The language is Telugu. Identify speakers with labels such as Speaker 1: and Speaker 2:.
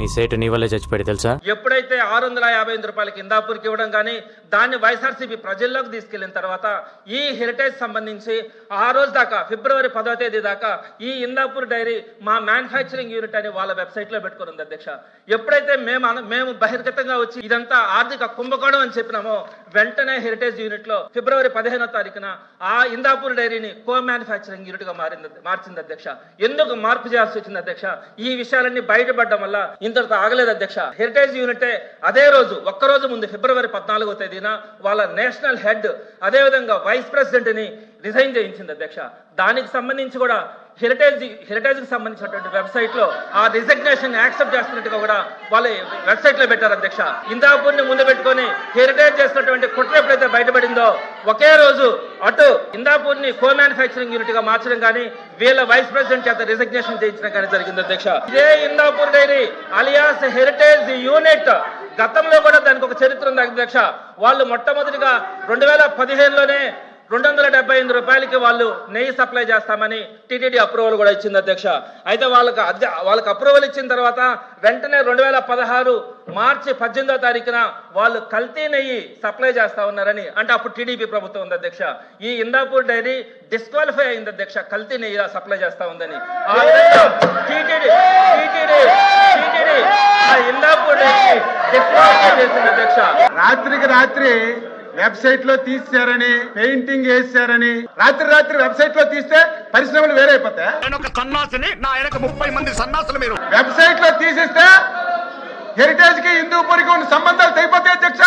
Speaker 1: మీ సేటు నీ వల్లే చచ్చిపోయాడు తెలుసా?
Speaker 2: ఎప్పుడైతే 658 రూపాయలకి ఇందాపూర్కి ఇవ్వడం కానీ దాన్ని వైఎస్ఆర్సీపీ ప్రజల్లోకి తీసుకెళ్లిన తర్వాత ఈ హెరిటేజ్ సంబంధించి ఆ రోజు దాకా ఫిబ్రవరి 10వ తేదీ దాకా ఈ ఇందాపూర్ డైరీ మా మ్యానుఫ్యాక్చరింగ్ యూనిట్ అని వాళ్ళ వెబ్సైట్ లో పెట్టుకుని ఉంది అధ్యక్ష. ఎప్పుడైతే మేము బహిర్గతంగా వచ్చి ఇదంతా ఆర్థిక కుంభకోణం అని చెప్పినామో వెంటనే హెరిటేజ్ యూనిట్ లో ఫిబ్రవరి 15వ తారీఖున ఆ ఇందాపూర్ డైరీని కో మ్యానుఫ్యాక్చరింగ్ యూనిట్ గా మార్చింది అధ్యక్ష. ఎందుకు మార్పు చేయాల్సి వచ్చింది అధ్యక్ష? ఈ విషయాలన్నీ బయటపడడం వల్ల ఇంతటితో ఆగలేదు అధ్యక్ష. హెరిటేజ్ యూనిటే అదే రోజు ఒక్కరోజు ముందు ఫిబ్రవరి 14వ తేదీన వాళ్ళ నేషనల్ హెడ్ అదేవిధంగా వైస్ ప్రెసిడెంట్ ని రిజైన్ చేయించింది అధ్యక్ష. దానికి సంబంధించి కూడా హెరిటేజ్ కి సంబంధించినటువంటి వెబ్సైట్ లో ఆ రిజగ్నేషన్ యాక్సెప్ట్ చేస్తున్నట్టుగా కూడా వాళ్ళ వెబ్సైట్ లో పెట్టారు అధ్యక్ష. ఇందాపూర్ ని ముందు పెట్టుకొని హెరిటేజ్ చేసినటువంటి కుట్ర ఎప్పుడైతే బయటపడిందో ఒకే రోజు అటు ఇందాపూర్ ని కో మ్యానుఫ్యాక్చరింగ్ యూనిట్ గా మార్చడం కానీ వీళ్ళ వైస్ ప్రెసిడెంట్ చేత రిజగ్నేషన్ చేయించడం కానీ జరిగింది అధ్యక్ష. ఇదే Indapur dairy alias Heritage unit గతంలో కూడా దానికి ఒక చరిత్ర ఉంది అధ్యక్ష. వాళ్ళు మొట్టమొదటిగా 2015లోనే 275 రూపాయలకి వాళ్ళు నెయ్యి సప్లై చేస్తామని టీటీడీ అప్రూవల్ కూడా ఇచ్చింది అధ్యక్ష. అయితే వాళ్ళకి అప్రూవల్ ఇచ్చిన తర్వాత వెంటనే 2016 మార్చి 18వ తారీఖున వాళ్ళు కల్తీ నెయ్యి సప్లై చేస్తా ఉన్నారని అంటే అప్పుడు టీడీపీ ప్రభుత్వం ఉంది అధ్యక్ష. ఈ ఇందాపూర్ డైరీ డిస్క్వాలిఫై అయింది అధ్యక్ష, కల్తీ నెయ్యి సప్లై చేస్తా ఉందని. టీటీడీ ఇందాపూర్ డైరీ డిస్క్వాలిఫై చేసింది అధ్యక్ష.
Speaker 3: రాత్రికి రాత్రి వెబ్సైట్ లో తీసారని పెయింటింగ్ వేసారని రాత్రి వెబ్సైట్ లో తీస్తే పరిశ్రమలు వేరైపోతాయి. వెబ్సైట్ లో తీసేస్తే హెరిటేజ్ కి హిందూపూర్కి ఉన్న సంబంధాలు తెగిపోతాయి అధ్యక్ష.